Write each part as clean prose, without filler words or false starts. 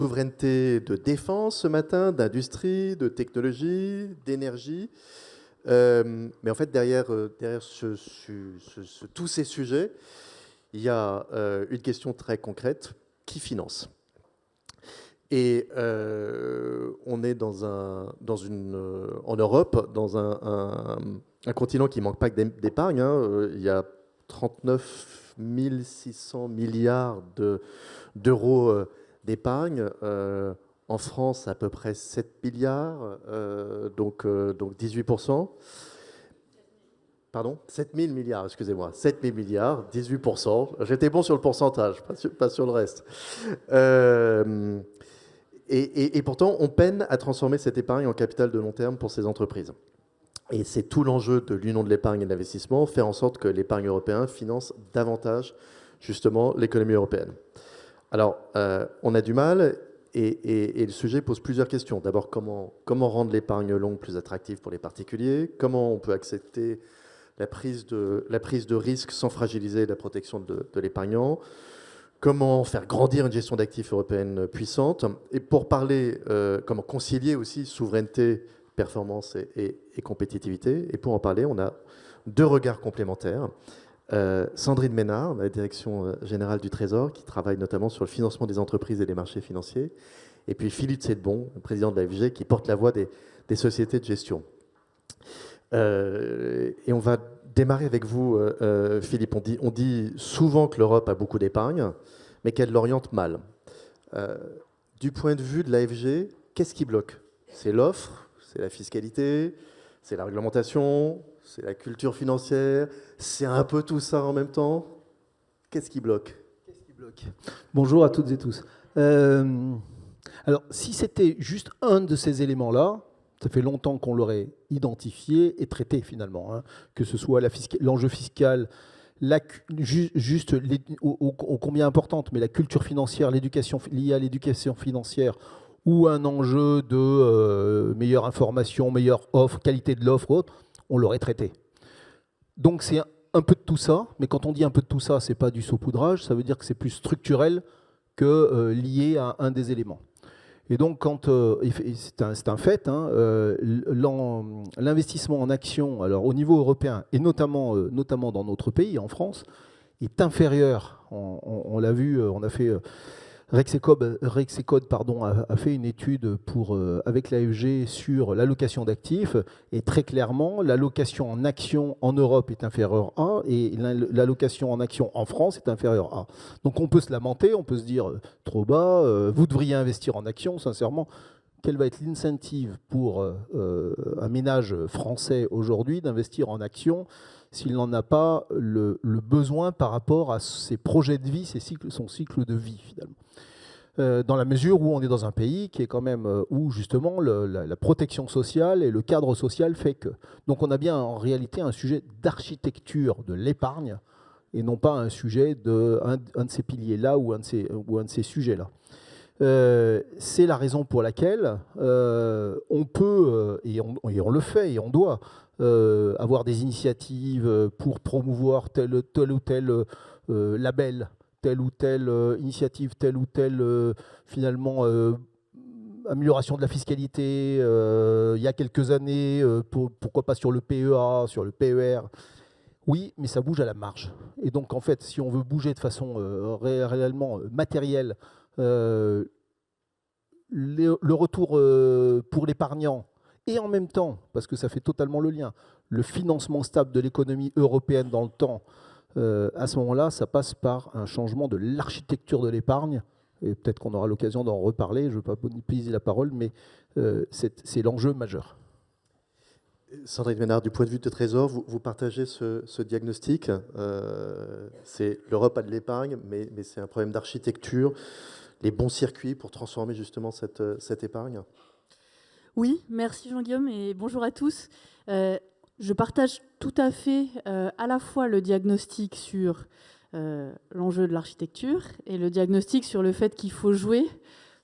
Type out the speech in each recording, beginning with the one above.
souveraineté de défense ce matin, d'industrie, de technologie, d'énergie. Mais en fait, derrière tous ces sujets, il y a une question très concrète, qui finance? Et on est en Europe, dans un continent qui ne manque pas d'épargne. Il y a 39 600 milliards d'euros d'épargne. En France, à peu près 7 milliards, donc 18%. Pardon, 7 000 milliards, excusez-moi. 7 000 milliards, 18%. J'étais bon sur le pourcentage, pas sur le reste. Et pourtant, on peine à transformer cette épargne en capital de long terme pour ces entreprises. Et c'est tout l'enjeu de l'Union de l'épargne et de l'investissement, faire en sorte que l'épargne européenne finance davantage, justement, l'économie européenne. Alors, on a du mal, et le sujet pose plusieurs questions. D'abord, comment rendre l'épargne longue plus attractive pour les particuliers? Comment on peut accepter la prise de risque sans fragiliser la protection de l'épargnant? Comment faire grandir une gestion d'actifs européenne puissante? Et pour parler, comment concilier aussi souveraineté, performance et compétitivité? Et pour en parler, on a deux regards complémentaires. Sandrine Ménard, la direction générale du Trésor, qui travaille notamment sur le financement des entreprises et des marchés financiers. Et puis Philippe Sedbon, président de l'AFG, qui porte la voix des sociétés de gestion. Et on va démarrer avec vous, Philippe. On dit souvent que l'Europe a beaucoup d'épargne, mais qu'elle l'oriente mal. Du point de vue de l'AFG, qu'est-ce qui bloque? C'est l'offre, c'est la fiscalité, c'est la réglementation, c'est la culture financière, c'est un peu tout ça en même temps. Qu'est-ce qui bloque? Bonjour à toutes et tous. Alors, si c'était juste un de ces éléments-là, ça fait longtemps qu'on l'aurait identifié et traité finalement, hein, que ce soit l'enjeu fiscal, ô combien importante, mais la culture financière, l'éducation liée à l'éducation financière, ou un enjeu de meilleure information, meilleure offre, qualité de l'offre, autre, on l'aurait traité. Donc c'est un peu de tout ça, mais quand on dit un peu de tout ça, c'est pas du saupoudrage, ça veut dire que c'est plus structurel que lié à un des éléments. Et donc, c'est un fait, hein, l'investissement en actions, alors au niveau européen, et notamment dans notre pays, en France, est inférieur. On l'a vu, on a fait... Rexecode a fait une étude avec l'AFG sur l'allocation d'actifs, et très clairement, l'allocation en actions en Europe est inférieure à, et l'allocation en actions en France est inférieure à. Donc on peut se lamenter, on peut se dire trop bas, vous devriez investir en actions, sincèrement. Quel va être l'incentive pour un ménage français aujourd'hui d'investir en actions s'il n'en a pas le besoin par rapport à ses projets de vie, son cycle de vie finalement? Dans la mesure où on est dans un pays qui est quand même où justement la protection sociale et le cadre social fait que. Donc on a bien en réalité un sujet d'architecture de l'épargne et non pas un sujet un de ces piliers-là ou un de ces sujets-là. C'est la raison pour laquelle on peut, et on le fait et on doit, avoir des initiatives pour promouvoir tel ou tel label, telle ou telle initiative, telle ou telle finalement amélioration de la fiscalité. Il y a quelques années, pourquoi pas sur le PEA, sur le PER. Oui, mais ça bouge à la marge. Et donc en fait, si on veut bouger de façon réellement matérielle, le retour pour l'épargnant, et en même temps, parce que ça fait totalement le lien, le financement stable de l'économie européenne dans le temps, à ce moment-là, ça passe par un changement de l'architecture de l'épargne. Et peut-être qu'on aura l'occasion d'en reparler, je ne veux pas monopoliser la parole, mais c'est l'enjeu majeur. Sandrine Ménard, du point de vue de Trésor, vous partagez ce diagnostic. L'Europe a de l'épargne, mais c'est un problème d'architecture, les bons circuits pour transformer justement cette épargne. Oui, merci Jean-Guillaume et bonjour à tous. Je partage tout à fait à la fois le diagnostic sur l'enjeu de l'architecture et le diagnostic sur le fait qu'il faut jouer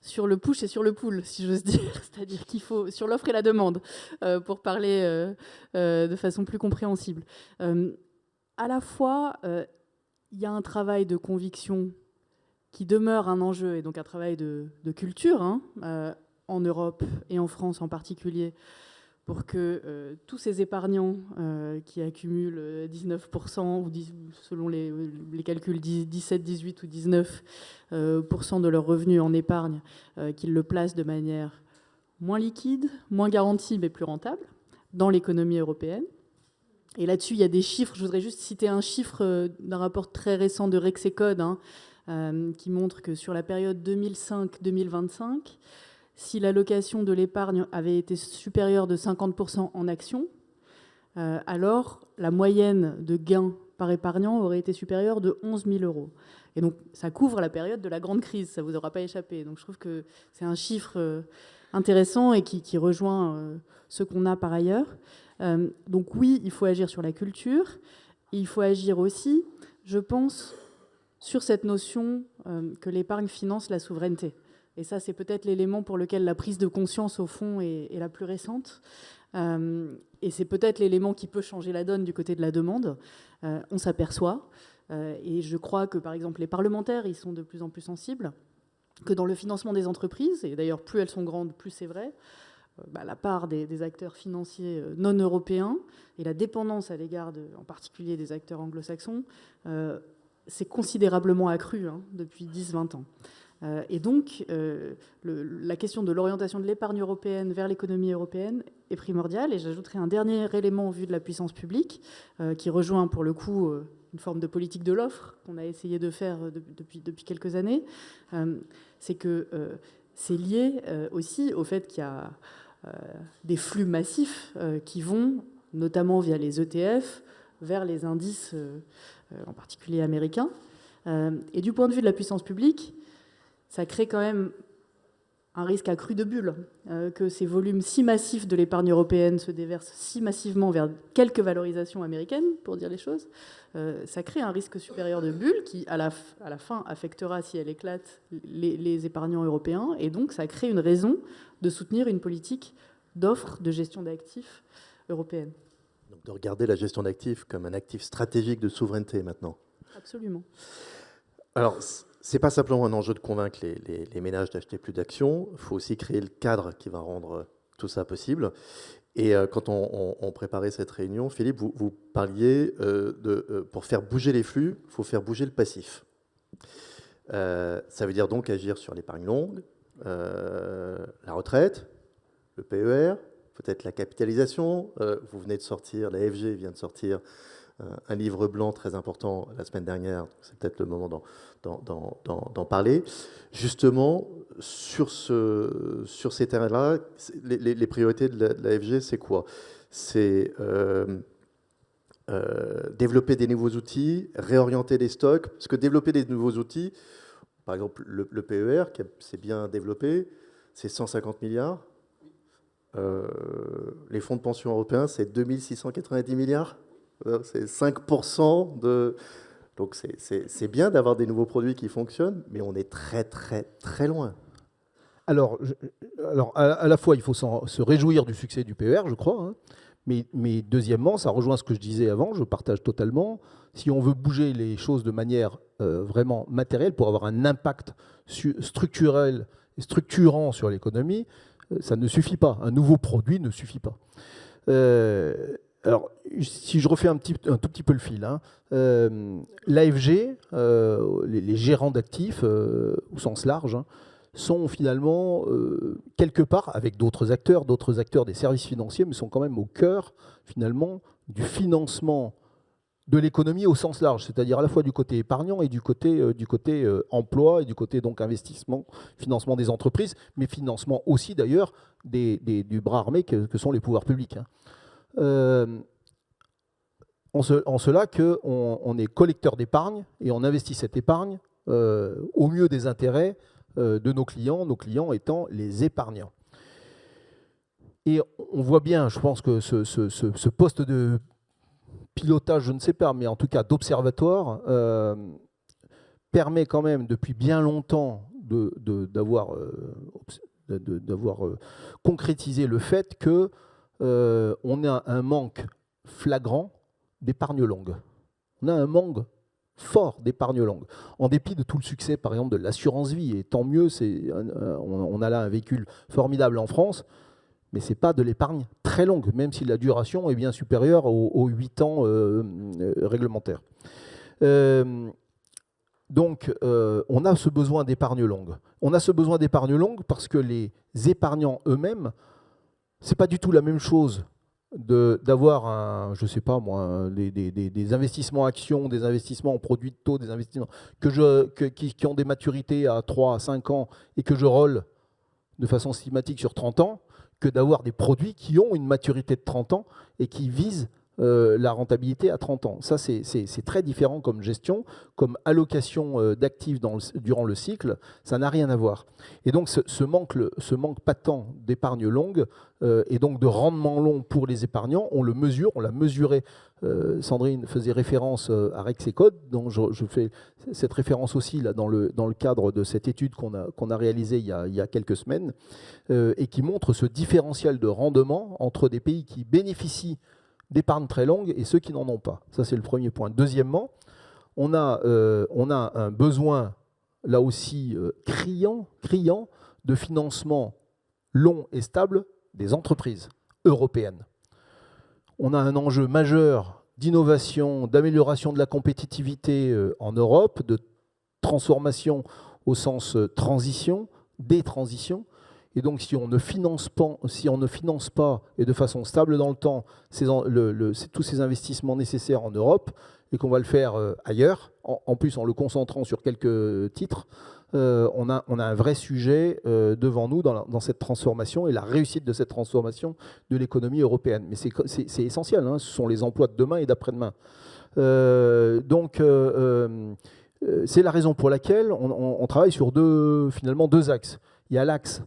sur le push et sur le pull, si j'ose dire, c'est-à-dire qu'il faut sur l'offre et la demande, pour parler de façon plus compréhensible. À la fois, il y a un travail de conviction qui demeure un enjeu et donc un travail de culture hein, en Europe et en France en particulier, pour que tous ces épargnants qui accumulent 19%, ou selon les calculs 17, 18 ou 19% de leurs revenus en épargne, qu'ils le placent de manière moins liquide, moins garantie, mais plus rentable, dans l'économie européenne. Et là-dessus, il y a des chiffres. Je voudrais juste citer un chiffre d'un rapport très récent de Rexecode, hein, qui montre que sur la période 2005-2025, si l'allocation de l'épargne avait été supérieure de 50% en actions, alors la moyenne de gains par épargnant aurait été supérieure de 11 000 €. Et donc, ça couvre la période de la grande crise, ça ne vous aura pas échappé. Donc, je trouve que c'est un chiffre intéressant et qui rejoint ce qu'on a par ailleurs. Donc, oui, il faut agir sur la culture. Et il faut agir aussi, je pense, sur cette notion que l'épargne finance la souveraineté. Et ça, c'est peut-être l'élément pour lequel la prise de conscience, au fond, est la plus récente. Et c'est peut-être l'élément qui peut changer la donne du côté de la demande. On s'aperçoit, et je crois que, par exemple, les parlementaires, ils sont de plus en plus sensibles, que dans le financement des entreprises, et d'ailleurs, plus elles sont grandes, plus c'est vrai, la part des acteurs financiers non européens et la dépendance à l'égard, en particulier, des acteurs anglo-saxons, s'est considérablement accrue hein, depuis 10-20 ans. Et donc, la question de l'orientation de l'épargne européenne vers l'économie européenne est primordiale. Et j'ajouterai un dernier élément au vu de la puissance publique, qui rejoint pour le coup une forme de politique de l'offre qu'on a essayé de faire depuis quelques années. C'est que c'est lié aussi au fait qu'il y a des flux massifs qui vont, notamment via les ETF, vers les indices, en particulier américains. Et du point de vue de la puissance publique, ça crée quand même un risque accru de bulle, que ces volumes si massifs de l'épargne européenne se déversent si massivement vers quelques valorisations américaines, pour dire les choses. Ça crée un risque supérieur de bulle qui, à la fin, affectera, si elle éclate, les épargnants européens. Et donc, ça crée une raison de soutenir une politique d'offre de gestion d'actifs européenne. Donc de regarder la gestion d'actifs comme un actif stratégique de souveraineté maintenant. Absolument. Alors, ce n'est pas simplement un enjeu de convaincre les ménages d'acheter plus d'actions, il faut aussi créer le cadre qui va rendre tout ça possible. Et quand on préparait cette réunion, Philippe, vous parliez pour faire bouger les flux, il faut faire bouger le passif. Ça veut dire donc agir sur l'épargne longue, la retraite, le PER, peut-être la capitalisation. Vous venez de sortir, la FG vient de sortir un livre blanc très important la semaine dernière, c'est peut-être le moment d'en parler. Justement, sur ces terrains-là, les priorités de la FG, c'est quoi? C'est développer des nouveaux outils, réorienter les stocks, parce que développer des nouveaux outils, par exemple le PER, qui s'est bien développé, c'est 150 milliards. Les fonds de pension européens, c'est 2690 milliards. C'est 5% de... Donc c'est bien d'avoir des nouveaux produits qui fonctionnent, mais on est très très très loin. Alors à la fois, il faut se réjouir du succès du PER, je crois, hein, mais deuxièmement, ça rejoint ce que je disais avant, je partage totalement. Si on veut bouger les choses de manière vraiment matérielle, pour avoir un impact structurel et structurant sur l'économie, ça ne suffit pas. Un nouveau produit ne suffit pas. Alors, si je refais un tout petit peu le fil, hein, l'AFG, les gérants d'actifs, au sens large, hein, sont finalement, quelque part, avec d'autres acteurs des services financiers, mais sont quand même au cœur, finalement, du financement de l'économie au sens large, c'est-à-dire à la fois du côté épargnant et du côté emploi et du côté donc investissement, financement des entreprises, mais financement aussi d'ailleurs du bras armé que sont les pouvoirs publics. Hein. En cela qu'on est collecteur d'épargne et on investit cette épargne au mieux des intérêts de nos clients étant les épargnants. Et on voit bien, je pense que ce poste de pilotage, je ne sais pas, mais en tout cas d'observatoire, permet quand même depuis bien longtemps d'avoir concrétisé le fait que on a un manque flagrant d'épargne longue. On a un manque fort d'épargne longue, en dépit de tout le succès, par exemple, de l'assurance vie. Et tant mieux, on a là un véhicule formidable en France, mais ce n'est pas de l'épargne très longue, même si la duration est bien supérieure aux 8 ans réglementaires. Donc, on a ce besoin d'épargne longue. On a ce besoin d'épargne longue parce que les épargnants eux-mêmes, ce n'est pas du tout la même chose d'avoir, je sais pas moi, des investissements actions, des investissements en produits de taux, des investissements qui ont des maturités à 3 à 5 ans et que je roll de façon systématique sur 30 ans, que d'avoir des produits qui ont une maturité de 30 ans et qui visent la rentabilité à 30 ans. Ça, c'est très différent comme gestion, comme allocation d'actifs durant le cycle, ça n'a rien à voir. Et donc, ce manque patent d'épargne longue et donc de rendement long pour les épargnants, on le mesure, on l'a mesuré. Sandrine faisait référence à Rexecode, donc je fais cette référence aussi là, dans le cadre de cette étude qu'on a réalisée il y a quelques semaines, et qui montre ce différentiel de rendement entre des pays qui bénéficient d'épargne très longue et ceux qui n'en ont pas. Ça, c'est le premier point. Deuxièmement, on a un besoin, là aussi, criant de financement long et stable des entreprises européennes. On a un enjeu majeur d'innovation, d'amélioration de la compétitivité en Europe, de transformation au sens transition, des transitions. Et donc, si on ne finance pas et de façon stable dans le temps tous ces investissements nécessaires en Europe, et qu'on va le faire ailleurs, en plus en le concentrant sur quelques titres, on a un vrai sujet devant nous dans cette transformation et la réussite de cette transformation de l'économie européenne. Mais c'est essentiel, hein, ce sont les emplois de demain et d'après-demain. Donc, c'est la raison pour laquelle on travaille sur finalement deux axes. Il y a l'axe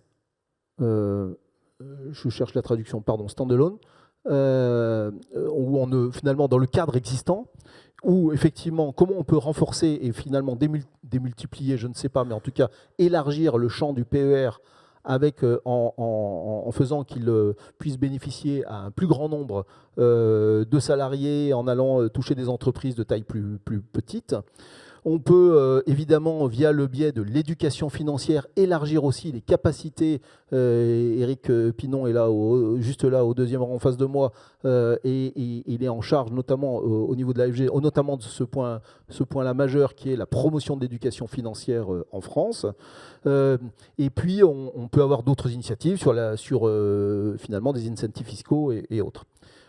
je cherche la traduction, pardon, standalone, où finalement dans le cadre existant, où effectivement comment on peut renforcer et finalement démultiplier, je ne sais pas, mais en tout cas élargir le champ du PER avec, en faisant qu'il puisse bénéficier à un plus grand nombre de salariés en allant toucher des entreprises de taille plus petite. On peut évidemment, via le biais de l'éducation financière, élargir aussi les capacités. Éric Pinon est là, juste là, au deuxième rang en face de moi, et il est en charge notamment au niveau de l'AFG, notamment de ce point-là majeur qui est la promotion de l'éducation financière en France. Et puis, on peut avoir d'autres initiatives sur finalement des incentives fiscaux et autres.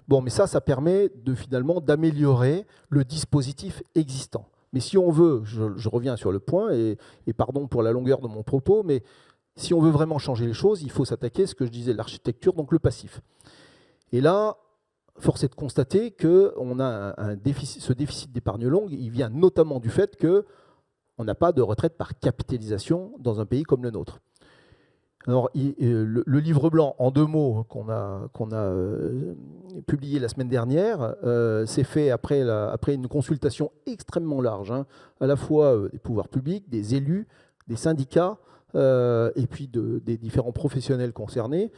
Bon, mais ça permet finalement d'améliorer le dispositif existant. Mais si on veut, je reviens sur le point, et pardon pour la longueur de mon propos, mais si on veut vraiment changer les choses, il faut s'attaquer à ce que je disais, l'architecture, donc le passif. Et là, force est de constater qu'on a ce déficit d'épargne longue, il vient notamment du fait qu'on n'a pas de retraite par capitalisation dans un pays comme le nôtre. Alors, le livre blanc, en 2 mots, qu'on a publié la semaine dernière, s'est fait après une consultation extrêmement large, hein, à la fois des pouvoirs publics, des élus, des syndicats, et puis des différents professionnels concernés,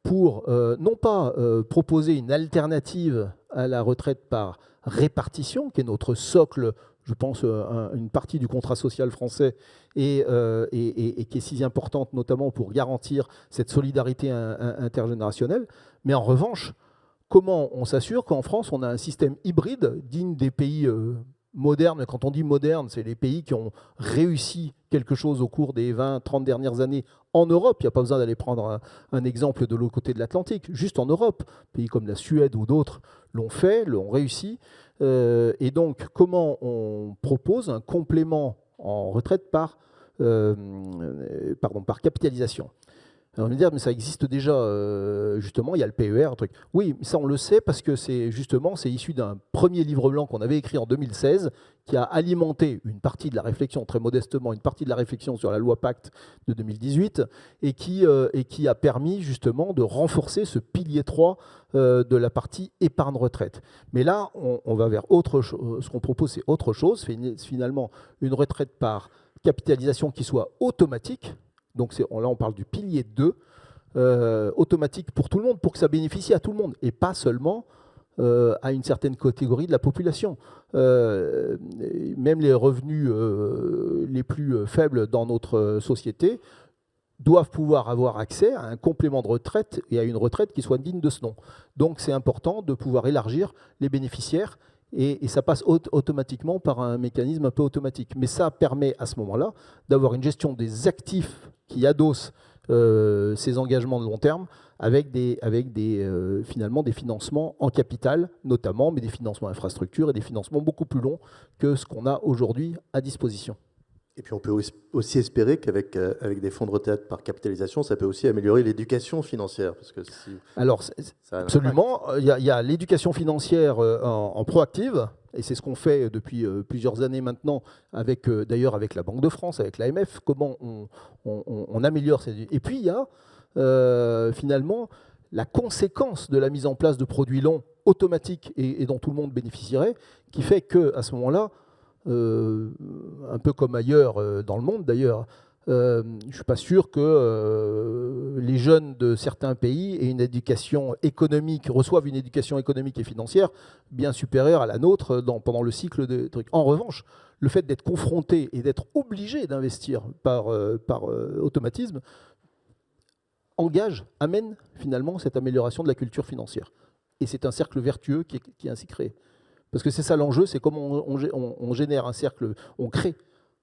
pour non pas proposer une alternative à la retraite par répartition, qui est notre socle, je pense, une partie du contrat social français et qui est si importante, notamment pour garantir cette solidarité intergénérationnelle. Mais en revanche, comment on s'assure qu'en France, on a un système hybride digne des pays modernes? Quand on dit moderne, c'est les pays qui ont réussi quelque chose au cours des 20-30 dernières années en Europe. Il n'y a pas besoin d'aller prendre un exemple de l'autre côté de l'Atlantique, juste en Europe. Pays comme la Suède ou d'autres l'ont fait, l'ont réussi. Et donc, comment on propose un complément en retraite par capitalisation? Alors, on va me dire, mais ça existe déjà, justement, il y a le PER, un truc. Oui, ça on le sait parce que c'est issu d'un premier livre blanc qu'on avait écrit en 2016 qui a alimenté une partie de la réflexion, très modestement, une partie de la réflexion sur la loi Pacte de 2018 et qui a permis justement de renforcer ce pilier 3 de la partie épargne-retraite. Mais là, on va vers autre chose. Ce qu'on propose, c'est autre chose, c'est finalement une retraite par capitalisation qui soit automatique. Donc là, on parle du pilier 2, automatique pour tout le monde, pour que ça bénéficie à tout le monde, et pas seulement à une certaine catégorie de la population. Même les revenus les plus faibles dans notre société doivent pouvoir avoir accès à un complément de retraite et à une retraite qui soit digne de ce nom. Donc c'est important de pouvoir élargir les bénéficiaires et ça passe automatiquement par un mécanisme un peu automatique. Mais ça permet à ce moment-là d'avoir une gestion des actifs qui adossent ces engagements de long terme avec finalement des financements en capital notamment, mais des financements infrastructures et des financements beaucoup plus longs que ce qu'on a aujourd'hui à disposition. Et puis on peut aussi espérer qu'avec avec des fonds de retraite par capitalisation, ça peut aussi améliorer l'éducation financière. Parce que alors, absolument, il y a l'éducation financière en proactive, et c'est ce qu'on fait depuis plusieurs années maintenant, d'ailleurs avec la Banque de France, avec l'AMF, comment on améliore cette... Et puis il y a finalement la conséquence de la mise en place de produits longs automatiques et dont tout le monde bénéficierait, qui fait qu'à ce moment-là, un peu comme ailleurs dans le monde d'ailleurs, je ne suis pas sûr que les jeunes de certains pays aient une éducation économique, reçoivent une éducation économique et financière bien supérieure à la nôtre pendant le cycle de trucs. En revanche, le fait d'être confronté et d'être obligé d'investir par automatisme amène finalement cette amélioration de la culture financière. Et c'est un cercle vertueux qui est ainsi créé. Parce que c'est ça l'enjeu, c'est comment on génère un cercle, on crée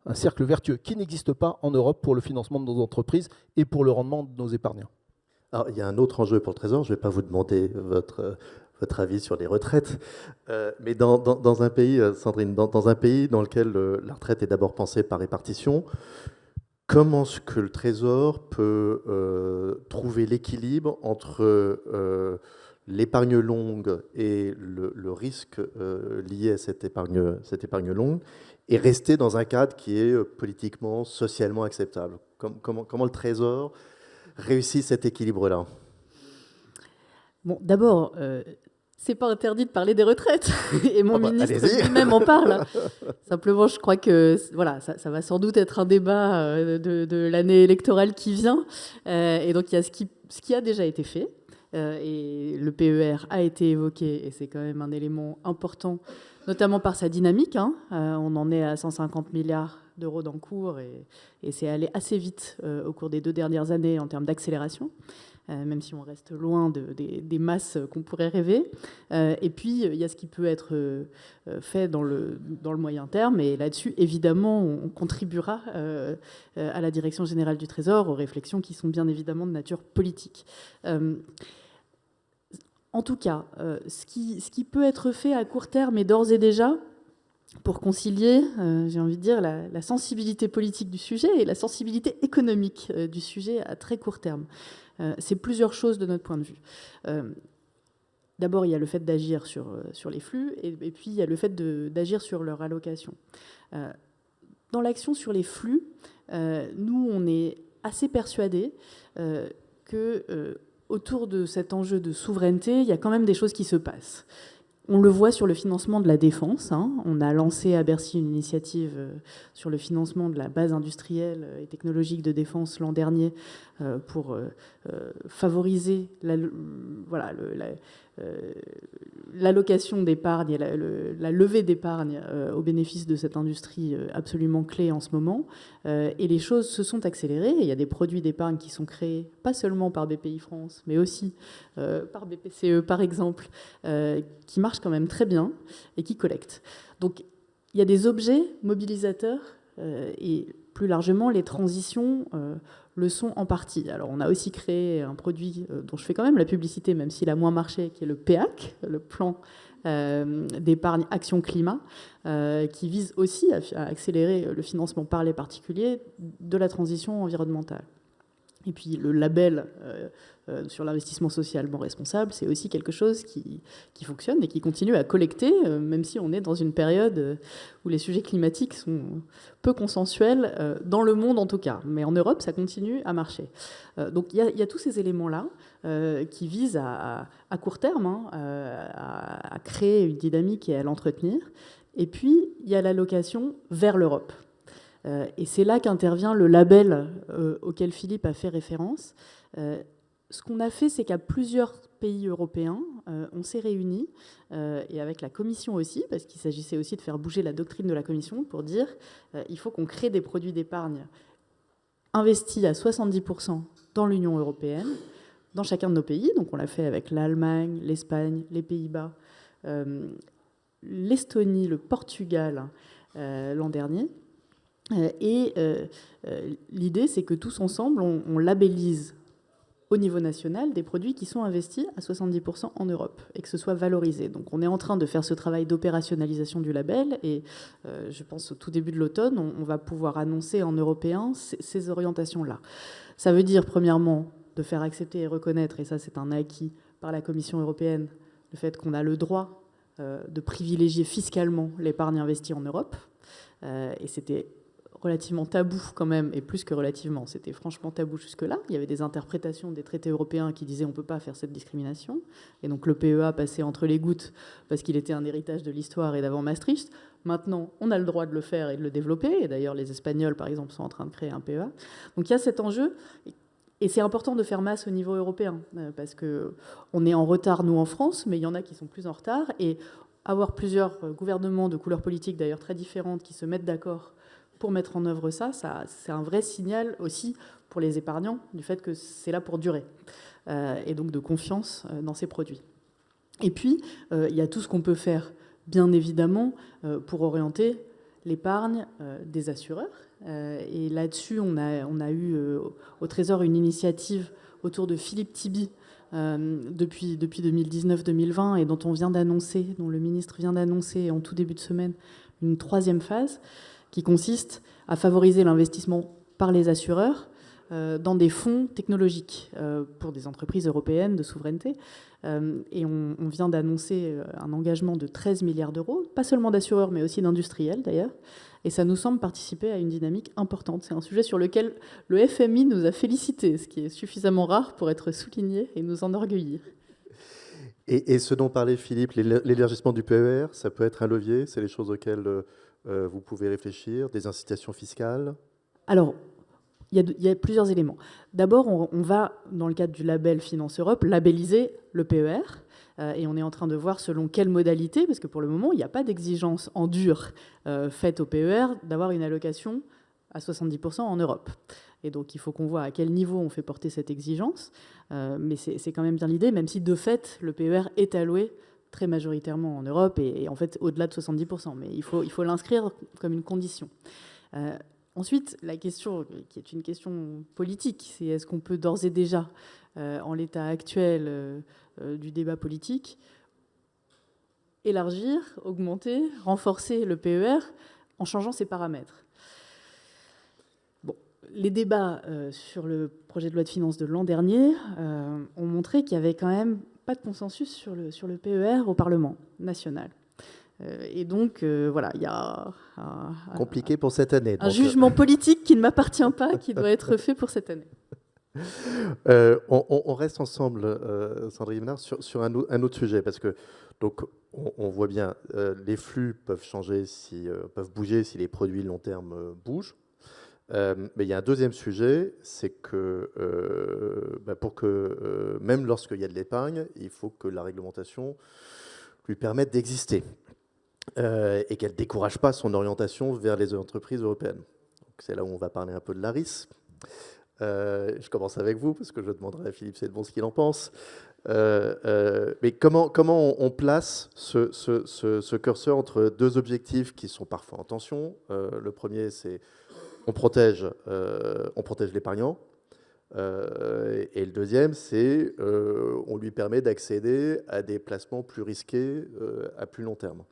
un cercle vertueux qui n'existe pas en Europe pour le financement de nos entreprises et pour le rendement de nos épargnants. Alors, il y a un autre enjeu pour le Trésor, je ne vais pas vous demander votre avis sur les retraites, mais dans un pays, Sandrine, dans un pays dans lequel la retraite est d'abord pensée par répartition, comment est-ce que le Trésor peut trouver l'équilibre entre l'épargne longue et le risque lié à cette épargne longue, et rester dans un cadre qui est politiquement, socialement acceptable? Comment le Trésor réussit cet équilibre-là? Bon, d'abord, c'est pas interdit de parler des retraites, et mon ministre lui-même en parle. Simplement, je crois que voilà, ça va sans doute être un débat de l'année électorale qui vient, et donc il y a ce qui a déjà été fait. Et le PER a été évoqué, et c'est quand même un élément important, notamment par sa dynamique. On en est à 150 milliards d'euros d'encours, et c'est allé assez vite au cours des 2 dernières années en termes d'accélération, même si on reste loin des masses qu'on pourrait rêver. Et puis, il y a ce qui peut être fait dans le moyen terme, et là-dessus, évidemment, on contribuera à la Direction générale du Trésor, aux réflexions qui sont bien évidemment de nature politique. En tout cas, ce qui peut être fait à court terme et d'ores et déjà pour concilier, j'ai envie de dire, la sensibilité politique du sujet et la sensibilité économique du sujet à très court terme. C'est plusieurs choses de notre point de vue. D'abord, il y a le fait d'agir sur les flux, et puis il y a le fait d'agir sur leur allocation. Dans l'action sur les flux, nous, on est assez persuadés que autour de cet enjeu de souveraineté, il y a quand même des choses qui se passent. On le voit sur le financement de la défense. On a lancé à Bercy une initiative sur le financement de la base industrielle et technologique de défense l'an dernier pour favoriser l'allocation d'épargne et la levée d'épargne au bénéfice de cette industrie absolument clé en ce moment. Et les choses se sont accélérées. Il y a des produits d'épargne qui sont créés, pas seulement par BPI France, mais aussi par BPCE, par exemple, qui marchent quand même très bien et qui collectent. Donc, il y a des objets mobilisateurs et plus largement, les transitions le sont en partie. Alors, on a aussi créé un produit dont je fais quand même la publicité, même s'il a moins marché, qui est le PEAC, le plan d'épargne action climat, qui vise aussi à accélérer le financement par les particuliers de la transition environnementale. Et puis le label sur l'investissement socialement responsable, c'est aussi quelque chose qui fonctionne et qui continue à collecter, même si on est dans une période où les sujets climatiques sont peu consensuels, dans le monde en tout cas. Mais en Europe, ça continue à marcher. Donc il y a tous ces éléments-là qui visent à court terme à créer une dynamique et à l'entretenir. Et puis, il y a l'allocation vers l'Europe. Et c'est là qu'intervient le label auquel Philippe a fait référence. ce qu'on a fait, c'est qu'à plusieurs pays européens, on s'est réunis, et avec la Commission aussi, parce qu'il s'agissait aussi de faire bouger la doctrine de la Commission pour dire il faut qu'on crée des produits d'épargne investis à 70% dans l'Union européenne, dans chacun de nos pays. Donc on l'a fait avec l'Allemagne, l'Espagne, les Pays-Bas, l'Estonie, le Portugal l'an dernier. Et l'idée, c'est que tous ensemble, on labellise au niveau national des produits qui sont investis à 70% en Europe et que ce soit valorisé. Donc on est en train de faire ce travail d'opérationnalisation du label et je pense au tout début de l'automne, on va pouvoir annoncer en européen ces orientations-là. Ça veut dire, premièrement, de faire accepter et reconnaître, et ça c'est un acquis par la Commission européenne, le fait qu'on a le droit de privilégier fiscalement l'épargne investie en Europe. Et c'était relativement tabou quand même, et plus que relativement, c'était franchement tabou jusque-là. Il y avait des interprétations des traités européens qui disaient on ne peut pas faire cette discrimination. Et donc le PEA passait entre les gouttes parce qu'il était un héritage de l'histoire et d'avant Maastricht. Maintenant, on a le droit de le faire et de le développer. Et d'ailleurs, les Espagnols, par exemple, sont en train de créer un PEA. Donc il y a cet enjeu. Et c'est important de faire masse au niveau européen, parce qu'on est en retard, nous, en France, mais il y en a qui sont plus en retard. Et avoir plusieurs gouvernements de couleurs politiques, d'ailleurs très différentes, qui se mettent d'accord pour mettre en œuvre ça, c'est un vrai signal aussi pour les épargnants du fait que c'est là pour durer, et donc de confiance dans ces produits. Et puis, il y a tout ce qu'on peut faire, bien évidemment, pour orienter l'épargne des assureurs. Et là-dessus, on a eu au Trésor une initiative autour de Philippe Tibi depuis 2019-2020 et dont le ministre vient d'annoncer en tout début de semaine une troisième phase qui consiste à favoriser l'investissement par les assureurs dans des fonds technologiques pour des entreprises européennes de souveraineté. Et on vient d'annoncer un engagement de 13 milliards d'euros, pas seulement d'assureurs, mais aussi d'industriels d'ailleurs. Et ça nous semble participer à une dynamique importante. C'est un sujet sur lequel le FMI nous a félicité, ce qui est suffisamment rare pour être souligné et nous enorgueillir. Et ce dont parlait Philippe, l'élargissement du PER, ça peut être un levier, c'est les choses auxquelles vous pouvez réfléchir, des incitations fiscales? Alors, il y a plusieurs éléments. D'abord, on va, dans le cadre du label Finance Europe, labelliser le PER. Et on est en train de voir selon quelle modalité, parce que pour le moment, il n'y a pas d'exigence en dur faite au PER d'avoir une allocation à 70% en Europe. Et donc, il faut qu'on voit à quel niveau on fait porter cette exigence. Mais c'est quand même bien l'idée, même si de fait, le PER est alloué très majoritairement en Europe et en fait au-delà de 70%. Mais il faut l'inscrire comme une condition. Ensuite, la question, qui est une question politique, c'est est-ce qu'on peut d'ores et déjà, en l'état actuel du débat politique, élargir, augmenter, renforcer le PER en changeant ses paramètres? Bon, les débats sur le projet de loi de finances de l'an dernier ont montré qu'il n'y avait quand même pas de consensus sur le PER au Parlement national. Et donc, voilà, il y a compliqué pour cette année. Un jugement politique qui ne m'appartient pas, qui doit être fait pour cette année. On reste ensemble, Sandrine Ménard, sur un autre sujet, parce que donc, on voit bien, les flux peuvent changer, peuvent bouger si les produits long terme bougent. Mais il y a un deuxième sujet, c'est que pour que, même lorsqu'il y a de l'épargne, il faut que la réglementation lui permette d'exister et qu'elle ne décourage pas son orientation vers les entreprises européennes. C'est là où on va parler un peu de l'ARIS. Je commence avec vous, parce que je demanderai à Philippe Seldon ce qu'il en pense. Mais comment on place ce curseur entre deux objectifs qui sont parfois en tension? Le premier, c'est on protège l'épargnant. Et le deuxième, c'est on lui permet d'accéder à des placements plus risqués à plus long terme.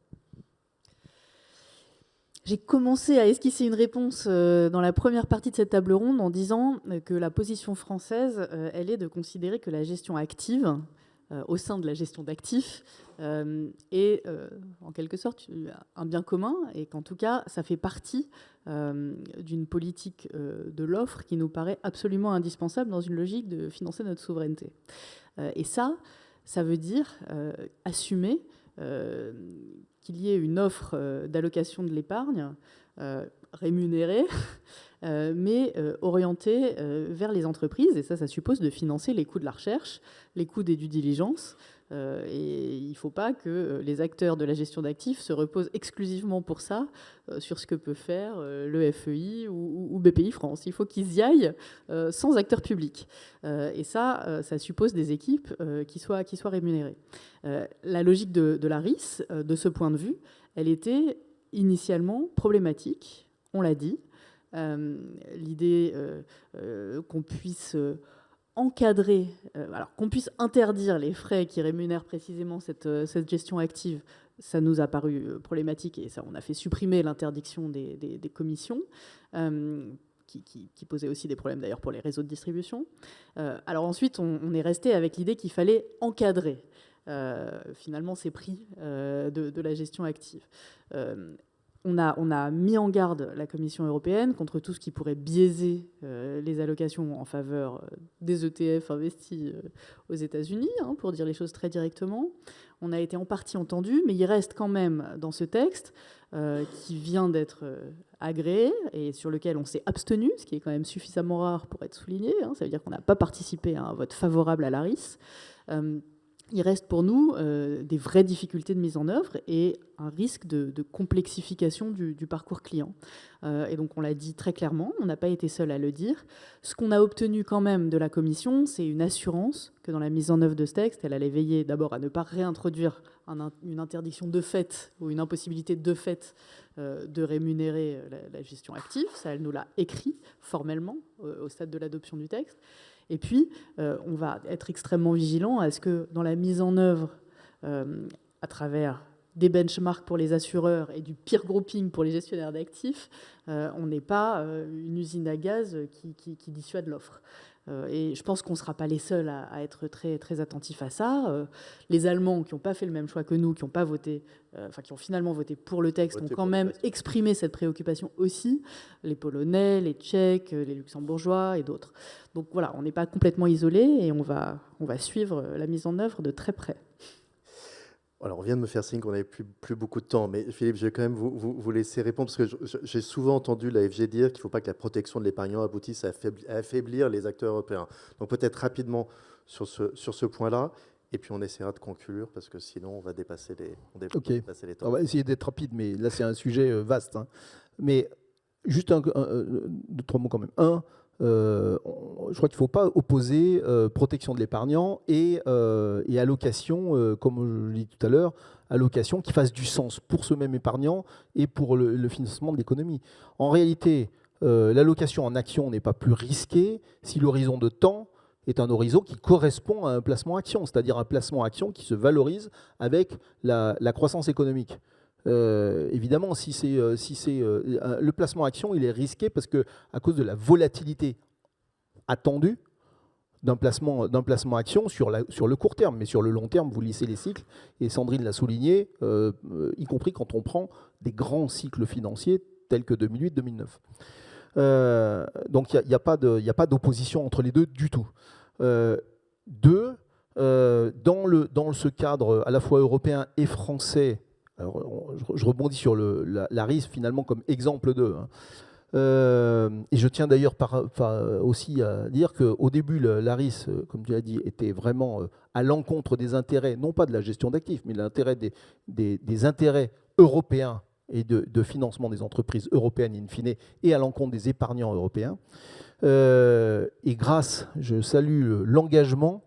J'ai commencé à esquisser une réponse dans la première partie de cette table ronde en disant que la position française, elle est de considérer que la gestion active, au sein de la gestion d'actifs, est en quelque sorte un bien commun et qu'en tout cas, ça fait partie d'une politique de l'offre qui nous paraît absolument indispensable dans une logique de financer notre souveraineté. Et ça veut dire assumer qu'il y ait une offre d'allocation de l'épargne rémunérée mais orienté vers les entreprises. Et ça suppose de financer les coûts de la recherche, les coûts des due diligence. Et il ne faut pas que les acteurs de la gestion d'actifs se reposent exclusivement pour ça sur ce que peut faire le FEI ou BPI France. Il faut qu'ils y aillent sans acteurs publics. Et ça suppose des équipes qui soient rémunérées. La logique de la RIS, de ce point de vue, elle était initialement problématique, on l'a dit. L'idée qu'on puisse encadrer, alors qu'on puisse interdire les frais qui rémunèrent précisément cette gestion active, ça nous a paru problématique et ça, on a fait supprimer l'interdiction des commissions, qui posait aussi des problèmes d'ailleurs pour les réseaux de distribution. Alors ensuite, on est resté avec l'idée qu'il fallait encadrer finalement ces prix de la gestion active. On a mis en garde la Commission européenne contre tout ce qui pourrait biaiser les allocations en faveur des ETF investis aux États-Unis, pour dire les choses très directement. On a été en partie entendu, mais il reste quand même dans ce texte qui vient d'être agréé et sur lequel on s'est abstenu, ce qui est quand même suffisamment rare pour être souligné. Ça veut dire qu'on n'a pas participé à un vote favorable à la RIS. Il reste pour nous des vraies difficultés de mise en œuvre et un risque de complexification du parcours client. Et donc on l'a dit très clairement, on n'a pas été seul à le dire. Ce qu'on a obtenu quand même de la Commission, c'est une assurance que dans la mise en œuvre de ce texte, elle allait veiller d'abord à ne pas réintroduire une interdiction de fait ou une impossibilité de fait de rémunérer la gestion active. Ça, elle nous l'a écrit formellement au stade de l'adoption du texte. Et puis, on va être extrêmement vigilant à ce que dans la mise en œuvre, à travers des benchmarks pour les assureurs et du peer grouping pour les gestionnaires d'actifs, on n'ait pas une usine à gaz qui dissuade l'offre. Et je pense qu'on ne sera pas les seuls à être très, très attentifs à ça. Les Allemands, qui n'ont pas fait le même choix que nous, qui ont finalement voté pour le texte, ont quand même exprimé cette préoccupation aussi. Les Polonais, les Tchèques, les Luxembourgeois et d'autres. Donc voilà, on n'est pas complètement isolés et on va suivre la mise en œuvre de très près. Alors, on vient de me faire signe qu'on n'avait plus beaucoup de temps, mais Philippe, je vais quand même vous laisser répondre, parce que j'ai souvent entendu l'AFG dire qu'il ne faut pas que la protection de l'épargnant aboutisse à affaiblir les acteurs européens. Donc peut-être rapidement sur ce point-là, et puis on essaiera de conclure, parce que sinon on va dépasser les temps. On va essayer d'être rapide, mais là c'est un sujet vaste. Mais juste deux, trois mots quand même. Je crois qu'il ne faut pas opposer protection de l'épargnant et allocation, comme je l'ai dit tout à l'heure, allocation qui fasse du sens pour ce même épargnant et pour le financement de l'économie. En réalité, l'allocation en action n'est pas plus risquée si l'horizon de temps est un horizon qui correspond à un placement action, c'est-à-dire un placement action qui se valorise avec la croissance économique. Évidemment, si c'est le placement action, il est risqué parce que à cause de la volatilité attendue d'un placement action sur le court terme, mais sur le long terme, vous lissez les cycles. Et Sandrine l'a souligné, y compris quand on prend des grands cycles financiers tels que 2008-2009. Donc il n'y a pas d'opposition entre les deux du tout. Dans ce cadre à la fois européen et français. Alors, je rebondis sur la RIS finalement comme exemple d'eux. Et je tiens d'ailleurs aussi à dire qu'au début, la RIS, comme tu l'as dit, était vraiment à l'encontre des intérêts, non pas de la gestion d'actifs, mais de l'intérêt des intérêts européens et de financement des entreprises européennes in fine, et à l'encontre des épargnants européens. Et je salue l'engagement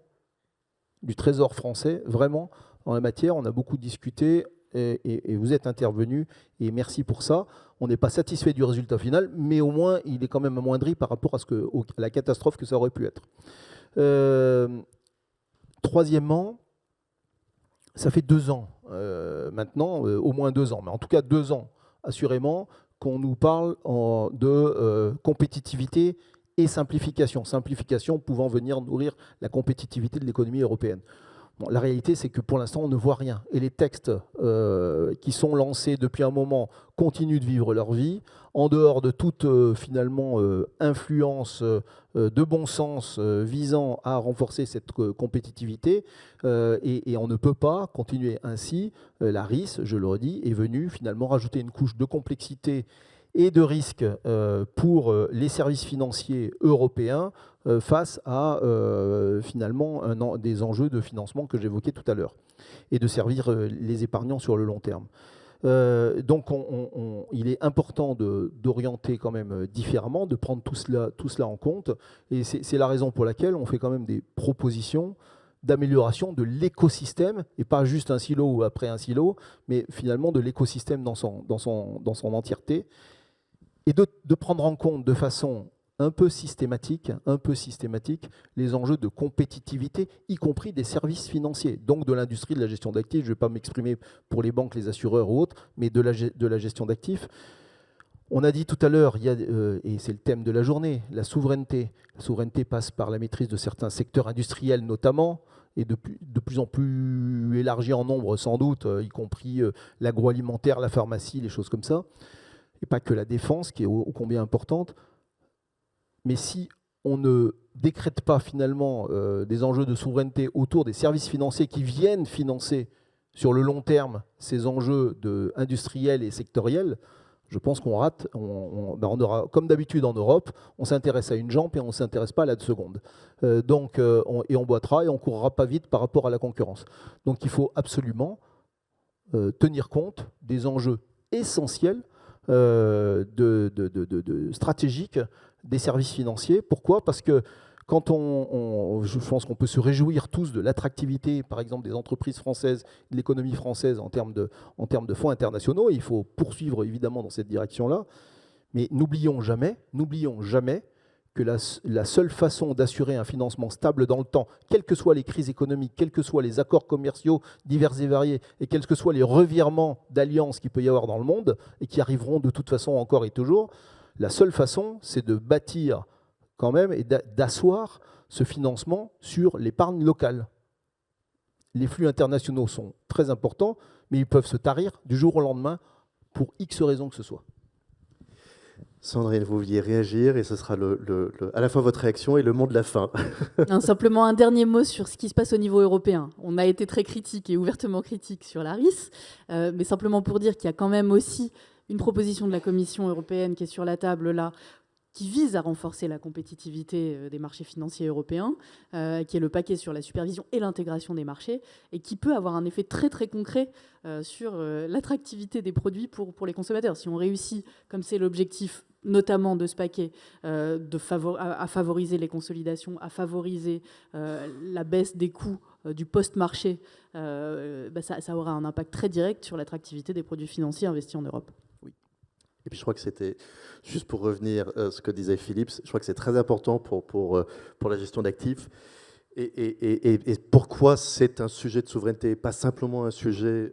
du Trésor français, vraiment, en la matière. On a beaucoup discuté. Et vous êtes intervenu, et merci pour ça. On n'est pas satisfait du résultat final, mais au moins, il est quand même amoindri par rapport à la catastrophe que ça aurait pu être. Troisièmement, ça fait 2 ans maintenant, au moins 2 ans, mais en tout cas 2 ans, assurément, qu'on nous parle de compétitivité et simplification. Simplification pouvant venir nourrir la compétitivité de l'économie européenne. Bon, la réalité, c'est que pour l'instant, on ne voit rien. Et les textes qui sont lancés depuis un moment continuent de vivre leur vie, en dehors de toute finalement influence de bon sens visant à renforcer cette compétitivité. Et on ne peut pas continuer ainsi. La RIS, je le redis, est venue finalement rajouter une couche de complexité et de risque pour les services financiers européens face à finalement des enjeux de financement que j'évoquais tout à l'heure, et de servir les épargnants sur le long terme. Donc il est important d'orienter quand même différemment, de prendre tout cela en compte, et c'est la raison pour laquelle on fait quand même des propositions d'amélioration de l'écosystème, et pas juste un silo ou après un silo, mais finalement de l'écosystème dans son entièreté, et de prendre en compte de façon un peu systématique les enjeux de compétitivité, y compris des services financiers, donc de l'industrie de la gestion d'actifs. Je ne vais pas m'exprimer pour les banques, les assureurs ou autres, mais de la gestion d'actifs. On a dit tout à l'heure, et c'est le thème de la journée, la souveraineté. La souveraineté passe par la maîtrise de certains secteurs industriels notamment, et de plus en plus élargie en nombre sans doute, y compris l'agroalimentaire, la pharmacie, les choses comme ça, et pas que la défense, qui est ô combien importante. Mais si on ne décrète pas finalement des enjeux de souveraineté autour des services financiers qui viennent financer sur le long terme ces enjeux industriels et sectoriels, je pense qu'on rate. On aura, comme d'habitude en Europe, on s'intéresse à une jambe et on ne s'intéresse pas à la seconde. Et on boitera et on ne courra pas vite par rapport à la concurrence. Donc il faut absolument tenir compte des enjeux essentiels stratégiques des services financiers. Pourquoi ? Parce que quand je pense qu'on peut se réjouir tous de l'attractivité, par exemple, des entreprises françaises, de l'économie française en termes de fonds internationaux, et il faut poursuivre évidemment dans cette direction-là, mais n'oublions jamais que la seule façon d'assurer un financement stable dans le temps, quelles que soient les crises économiques, quels que soient les accords commerciaux divers et variés, et quels que soient les revirements d'alliances qu'il peut y avoir dans le monde, et qui arriveront de toute façon encore et toujours, la seule façon, c'est de bâtir quand même et d'asseoir ce financement sur l'épargne locale. Les flux internationaux sont très importants, mais ils peuvent se tarir du jour au lendemain pour X raisons que ce soit. Sandrine, vous vouliez réagir, et ce sera à la fois votre réaction et le mot de la fin. Non, simplement un dernier mot sur ce qui se passe au niveau européen. On a été très critique et ouvertement critique sur l'ARIS, mais simplement pour dire qu'il y a quand même aussi une proposition de la Commission européenne qui est sur la table là, qui vise à renforcer la compétitivité des marchés financiers européens, qui est le paquet sur la supervision et l'intégration des marchés, et qui peut avoir un effet très très concret sur l'attractivité des produits pour les consommateurs. Si on réussit, comme c'est l'objectif notamment de ce paquet, à favoriser les consolidations, à favoriser la baisse des coûts du post-marché, ça aura un impact très direct sur l'attractivité des produits financiers investis en Europe. Et puis je crois que c'était, juste pour revenir à ce que disait Philippe, je crois que c'est très important pour la gestion d'actifs. Et pourquoi c'est un sujet de souveraineté, pas simplement un sujet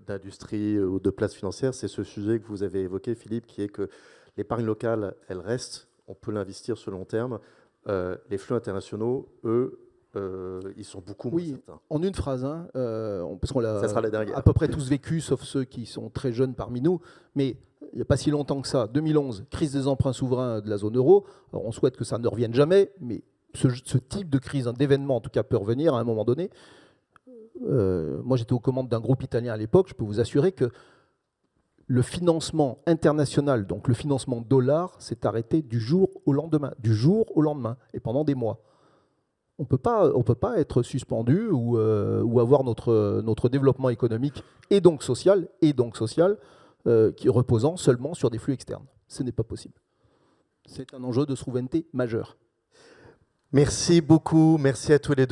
d'industrie ou de place financière, c'est ce sujet que vous avez évoqué, Philippe, qui est que l'épargne locale, elle reste, on peut l'investir sur le long terme. Les flux internationaux, eux, ils sont beaucoup moins certains. En une phrase, parce qu'on l'a à peu près tous vécu, sauf ceux qui sont très jeunes parmi nous, mais il n'y a pas si longtemps que ça, 2011, crise des emprunts souverains de la zone euro. Alors on souhaite que ça ne revienne jamais, mais ce type de crise, d'événement en tout cas, peut revenir à un moment donné. Moi j'étais aux commandes d'un groupe italien à l'époque, je peux vous assurer que le financement international, donc le financement dollar, s'est arrêté du jour au lendemain, et pendant des mois. On peut pas être suspendu ou avoir notre développement économique et donc social, qui reposant seulement sur des flux externes. Ce n'est pas possible. C'est un enjeu de souveraineté majeur. Merci beaucoup, merci à tous les deux.